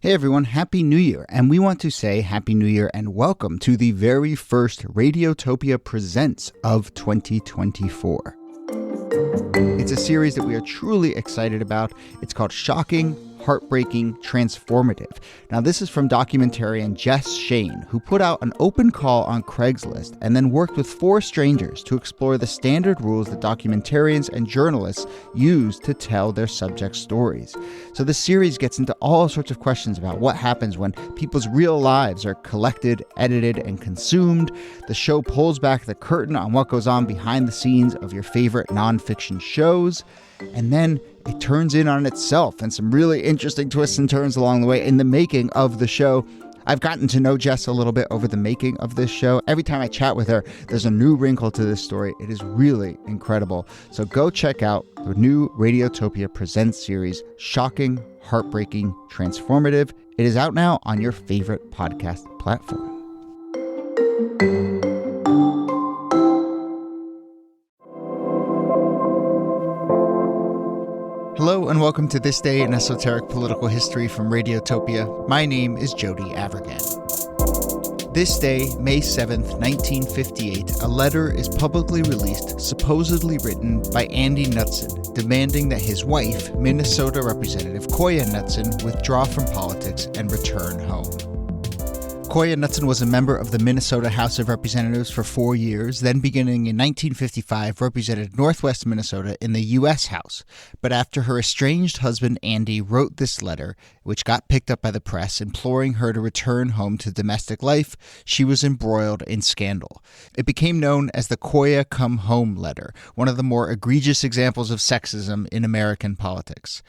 Hey everyone, Happy New Year, and we want to say Happy New Year and welcome to the very first Radiotopia Presents of 2024. It's a series that we are truly excited about. It's called Shocking, Heartbreaking, Transformative. Now, this is from documentarian Jess Shane, who put out an open call on Craigslist and then worked with 4 strangers to explore the standard rules that documentarians and journalists use to tell their subject stories. So the series gets into all sorts of questions about what happens when people's real lives are collected, edited, and consumed. The show pulls back the curtain on what goes on behind the scenes of your favorite nonfiction shows. And then it turns in on itself and some really interesting twists and turns along the way in the making of the show. I've gotten to know Jess a little bit over the making of this show. Every time I chat with her, there's a new wrinkle to this story. It is really incredible. So go check out the new Radiotopia Presents series, Shocking, Heartbreaking, Transformative. It is out now on your favorite podcast platform. Hello and welcome to This Day in Esoteric Political History from Radiotopia. My name is Jody Avirgan. This day, May 7th, 1958, a letter is publicly released, supposedly written by Andy Knutson, demanding that his wife, Minnesota Representative Coya Knutson, withdraw from politics and return home. Coya Knutson was a member of the Minnesota House of Representatives for 4 years, then beginning in 1955 represented Northwest Minnesota in the U.S. House. But after her estranged husband Andy wrote this letter, which got picked up by the press, imploring her to return home to domestic life, she was embroiled in scandal. It became known as the Coya Come Home letter, one of the more egregious examples of sexism in American politics.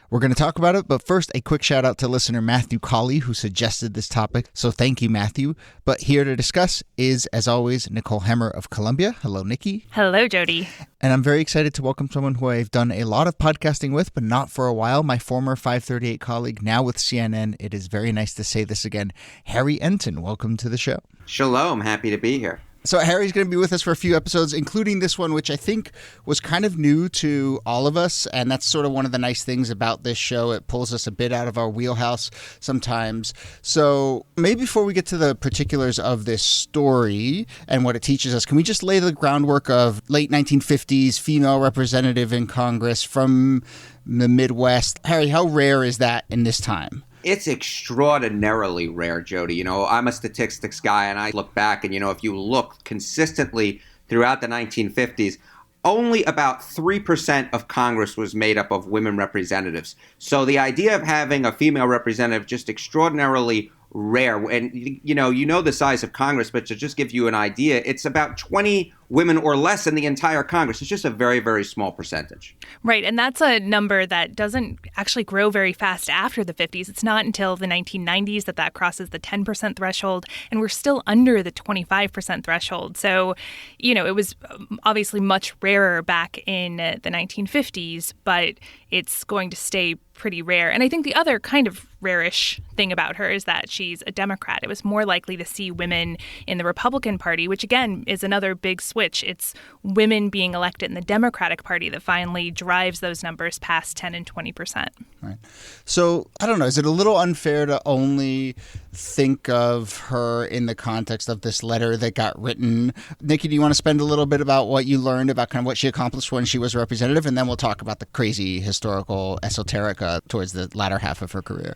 We're going to talk about it, but first, a quick shout out to listener Matthew Colley, who suggested this topic. So thank you, Matthew. But here to discuss is, as always, Nicole Hemmer of Columbia. Hello, Nikki. Hello, Jody. And I'm very excited to welcome someone who I've done a lot of podcasting with, but not for a while. My former 538 colleague, now with CNN. It is very nice to say this again. Harry Enten, welcome to the show. Shalom. Happy to be here. So Harry's going to be with us for a few episodes, including this one, which I think was kind of new to all of us. And that's sort of one of the nice things about this show. It pulls us a bit out of our wheelhouse sometimes. So maybe before we get to the particulars of this story and what it teaches us, can we just lay the groundwork of late 1950s female representative in Congress from the Midwest? Harry, how rare is that in this time? It's extraordinarily rare, Jody. You know, I'm a statistics guy, and I look back, and, you know, if you look consistently throughout the 1950s, only about 3% of Congress was made up of women representatives. So the idea of having a female representative just extraordinarily rare. And, you know the size of Congress, but to just give you an idea, it's about 20 women or less in the entire Congress. It's just a very, very small percentage. Right. And that's a number that doesn't actually grow very fast after the 50s. It's not until the 1990s that crosses the 10% threshold. And we're still under the 25% threshold. So, you know, it was obviously much rarer back in the 1950s, but it's going to stay pretty rare. And I think the other kind of rarish thing about her is that she's a Democrat. It was more likely to see women in the Republican Party, which again is another big switch. It's women being elected in the Democratic Party that finally drives those numbers past 10 and 20%. Right. So, I don't know, is it a little unfair to only think of her in the context of this letter that got written? Nikki, do you want to spend a little bit about what you learned about kind of what she accomplished when she was a representative? And then we'll talk about the crazy historical esoterica towards the latter half of her career.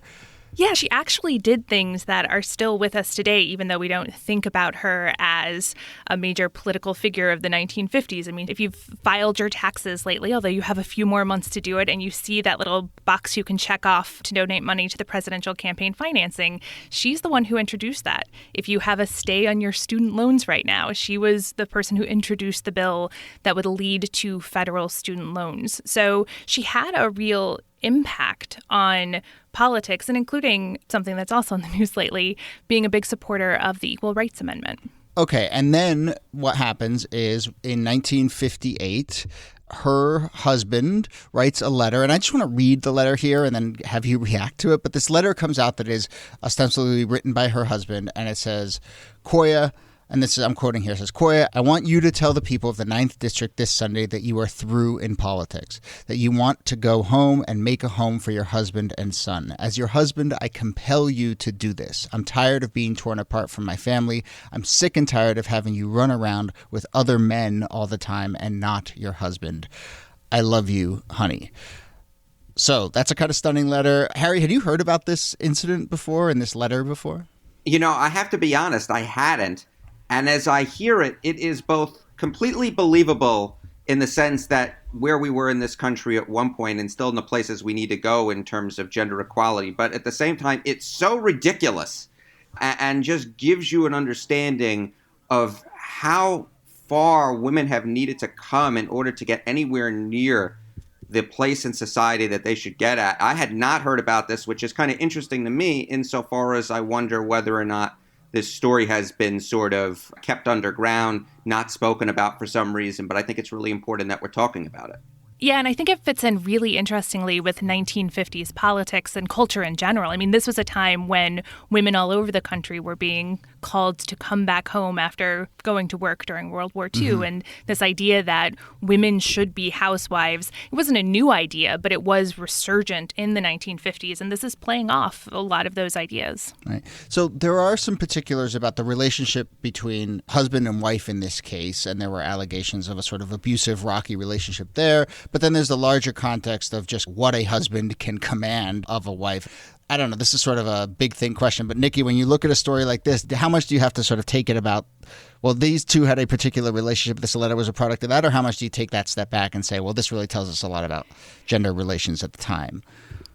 Yeah, she actually did things that are still with us today, even though we don't think about her as a major political figure of the 1950s. I mean, if you've filed your taxes lately, although you have a few more months to do it, and you see that little box you can check off to donate money to the presidential campaign financing, she's the one who introduced that. If you have a stay on your student loans right now, she was the person who introduced the bill that would lead to federal student loans. So she had a real impact on politics, and including something that's also in the news lately, being a big supporter of the Equal Rights Amendment. Okay, and then what happens is in 1958, her husband writes a letter, and I just want to read the letter here and then have you react to it. But this letter comes out that is ostensibly written by her husband, and it says, Coya, And this is, I'm quoting here, it says, Coya, I want you to tell the people of the 9th District this Sunday that you are through in politics, that you want to go home and make a home for your husband and son. As your husband, I compel you to do this. I'm tired of being torn apart from my family. I'm sick and tired of having you run around with other men all the time and not your husband. I love you, honey. So that's a kind of stunning letter. Harry, had you heard about this incident before and this letter before? You know, I have to be honest, I hadn't. And as I hear it, it is both completely believable in the sense that where we were in this country at one point and still in the places we need to go in terms of gender equality. But at the same time, it's so ridiculous and just gives you an understanding of how far women have needed to come in order to get anywhere near the place in society that they should get at. I had not heard about this, which is kind of interesting to me insofar as I wonder whether or not this story has been sort of kept underground, not spoken about for some reason, but I think it's really important that we're talking about it. Yeah, and I think it fits in really interestingly with 1950s politics and culture in general. I mean, this was a time when women all over the country were being called to come back home after going to work during World War II. Mm-hmm. And this idea that women should be housewives, it wasn't a new idea, but it was resurgent in the 1950s. And this is playing off a lot of those ideas. Right. So there are some particulars about the relationship between husband and wife in this case, and there were allegations of a sort of abusive, rocky relationship there. But then there's the larger context of just what a husband can command of a wife. I don't know, this is sort of a big thing question, but Nikki, when you look at a story like this, how much do you have to sort of take it about, well, these two had a particular relationship, this letter was a product of that, or how much do you take that step back and say, well, this really tells us a lot about gender relations at the time?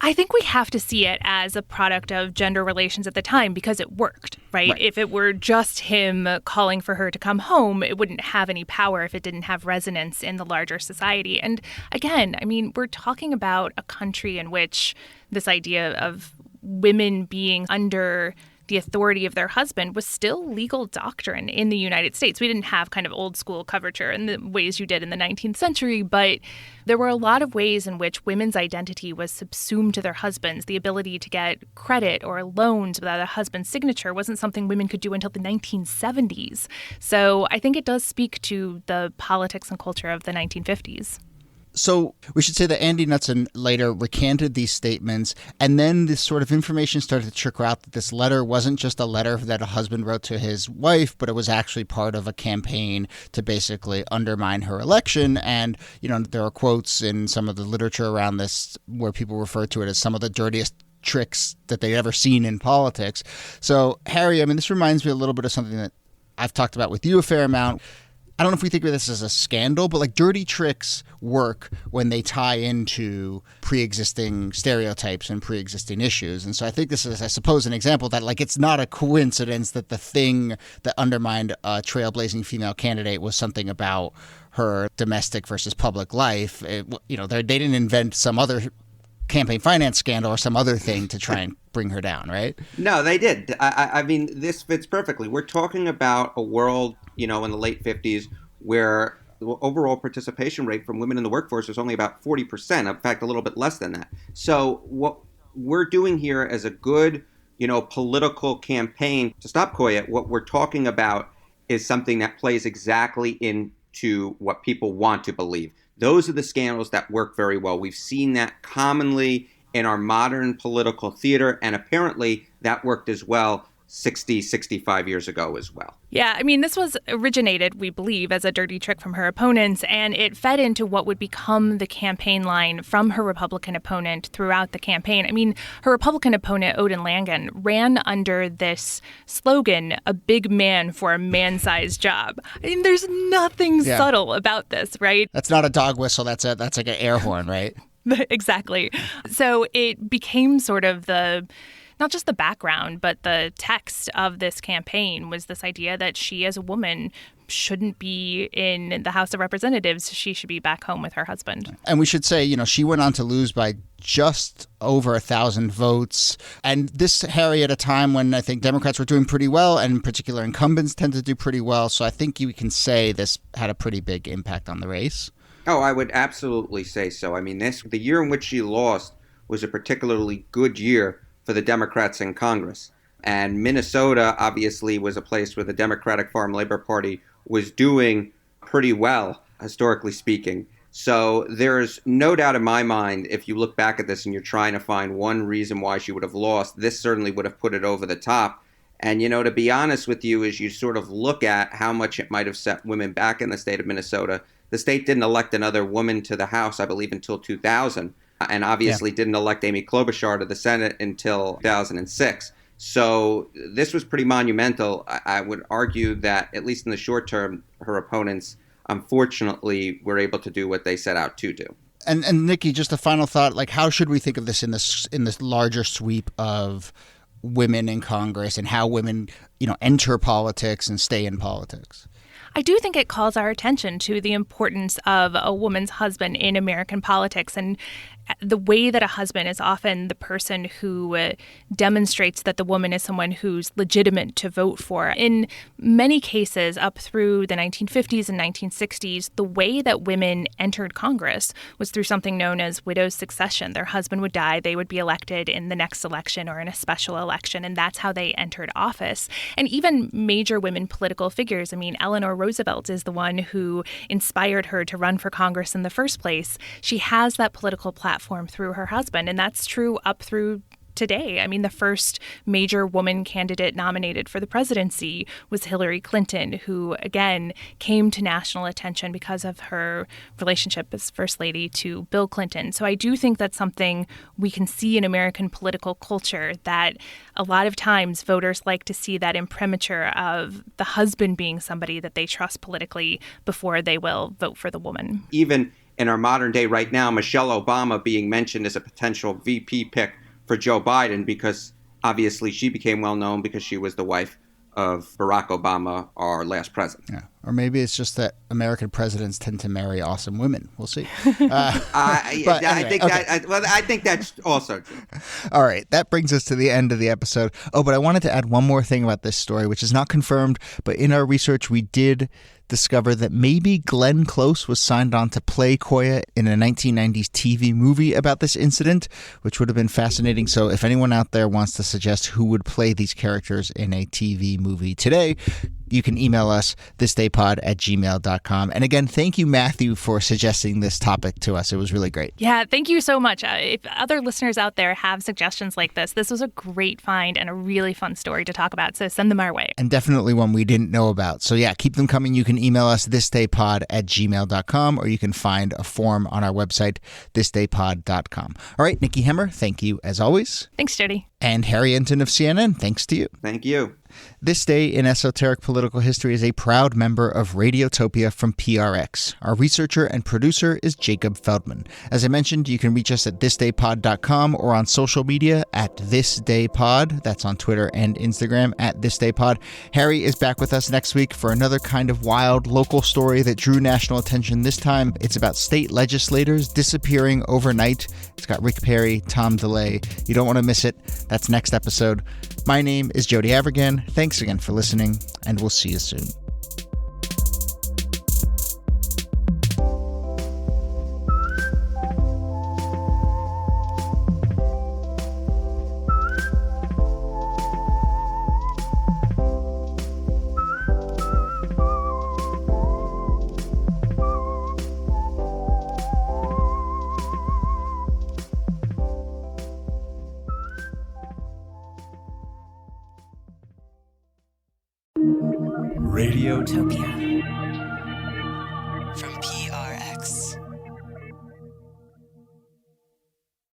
I think we have to see it as a product of gender relations at the time because it worked, right? If it were just him calling for her to come home, it wouldn't have any power if it didn't have resonance in the larger society. And again, I mean, we're talking about a country in which this idea of women being under the authority of their husband was still legal doctrine in the United States. We didn't have kind of old school coverture in the ways you did in the 19th century, but there were a lot of ways in which women's identity was subsumed to their husbands. The ability to get credit or loans without a husband's signature wasn't something women could do until the 1970s. So I think it does speak to the politics and culture of the 1950s. So we should say that Andy Knutson later recanted these statements, and then this sort of information started to trickle out that this letter wasn't just a letter that a husband wrote to his wife, but it was actually part of a campaign to basically undermine her election. And, you know, there are quotes in some of the literature around this where people refer to it as some of the dirtiest tricks that they'd ever seen in politics. So, Harry, I mean, this reminds me a little bit of something that I've talked about with you a fair amount. I don't know if we think of this as a scandal, but like dirty tricks work when they tie into pre-existing stereotypes and pre-existing issues. And so I think this is, I suppose, an example that like it's not a coincidence that the thing that undermined a trailblazing female candidate was something about her domestic versus public life. They didn't invent some other campaign finance scandal or some other thing to try and bring her down, right? No, they did. I mean, this fits perfectly. We're talking about a world, in the late 50s where the overall participation rate from women in the workforce was only about 40%. In fact, a little bit less than that. So what we're doing here as a good, political campaign to stop Coya, what we're talking about is something that plays exactly into what people want to believe. Those are the scandals that work very well. We've seen that commonly in our modern political theater, and apparently that worked as well 60, 65 years ago as well. Yeah, I mean, this was originated, we believe, as a dirty trick from her opponents, and it fed into what would become the campaign line from her Republican opponent throughout the campaign. I mean, her Republican opponent, Odin Langen, ran under this slogan, "A big man for a man-sized job." I mean, there's nothing subtle about this, right? That's not a dog whistle, that's like an air horn, right? Exactly. So it became sort of not just the background, but the text of this campaign was this idea that she as a woman shouldn't be in the House of Representatives. She should be back home with her husband. And we should say, she went on to lose by just over 1,000 votes. And this, Harry, at a time when I think Democrats were doing pretty well, and in particular incumbents tend to do pretty well. So I think you can say this had a pretty big impact on the race. Oh, I would absolutely say so. I mean, the year in which she lost was a particularly good year for the Democrats in Congress. And Minnesota obviously was a place where the Democratic Farm Labor Party was doing pretty well, historically speaking. So there's no doubt in my mind, if you look back at this and you're trying to find one reason why she would have lost, this certainly would have put it over the top. And, to be honest with you, as you sort of look at how much it might have set women back in the state of Minnesota, the state didn't elect another woman to the House, I believe, until 2000, and obviously didn't elect Amy Klobuchar to the Senate until 2006. So this was pretty monumental. I would argue that, at least in the short term, her opponents, unfortunately, were able to do what they set out to do. And Nikki, just a final thought, like how should we think of this in this larger sweep of women in Congress and how women, enter politics and stay in politics? I do think it calls our attention to the importance of a woman's husband in American politics and the way that a husband is often the person who demonstrates that the woman is someone who's legitimate to vote for. In many cases, up through the 1950s and 1960s, the way that women entered Congress was through something known as widow's succession. Their husband would die, they would be elected in the next election or in a special election, and that's how they entered office. And even major women political figures, Eleanor Roosevelt is the one who inspired her to run for Congress in the first place. She has that political platform through her husband, and that's true up through today. The first major woman candidate nominated for the presidency was Hillary Clinton, who, again, came to national attention because of her relationship as First Lady to Bill Clinton. So I do think that's something we can see in American political culture, that a lot of times voters like to see that imprimatur of the husband being somebody that they trust politically before they will vote for the woman. Even in our modern day right now, Michelle Obama being mentioned as a potential VP pick for Joe Biden, because obviously she became well known because she was the wife of Barack Obama, our last president. Yeah. Or maybe it's just that American presidents tend to marry awesome women. We'll see. I think that's also true. All right. That brings us to the end of the episode. Oh, but I wanted to add one more thing about this story, which is not confirmed, but in our research, we did discover that maybe Glenn Close was signed on to play Coya in a 1990s TV movie about this incident, which would have been fascinating. So if anyone out there wants to suggest who would play these characters in a TV movie today, you can email us thisdaypod@gmail.com. And again, thank you, Matthew, for suggesting this topic to us. It was really great. Yeah, thank you so much. If other listeners out there have suggestions like this was a great find and a really fun story to talk about. So send them our way. And definitely one we didn't know about. So yeah, keep them coming. You can email us thisdaypod@gmail.com, or you can find a form on our website, thisdaypod.com. All right, Nicole Hemmer, thank you as always. Thanks, Jody. And Harry Enten of CNN, thanks to you. Thank you. This Day in Esoteric Political History is a proud member of Radiotopia from PRX. Our researcher and producer is Jacob Feldman. As I mentioned, you can reach us at thisdaypod.com or on social media at thisdaypod. That's on Twitter and Instagram at thisdaypod. Harry is back with us next week for another kind of wild local story that drew national attention. This time, it's about state legislators disappearing overnight. It's got Rick Perry, Tom DeLay. You don't want to miss it. That's next episode. My name is Jody Avirgan. Thanks again for listening, and we'll see you soon. Radiotopia.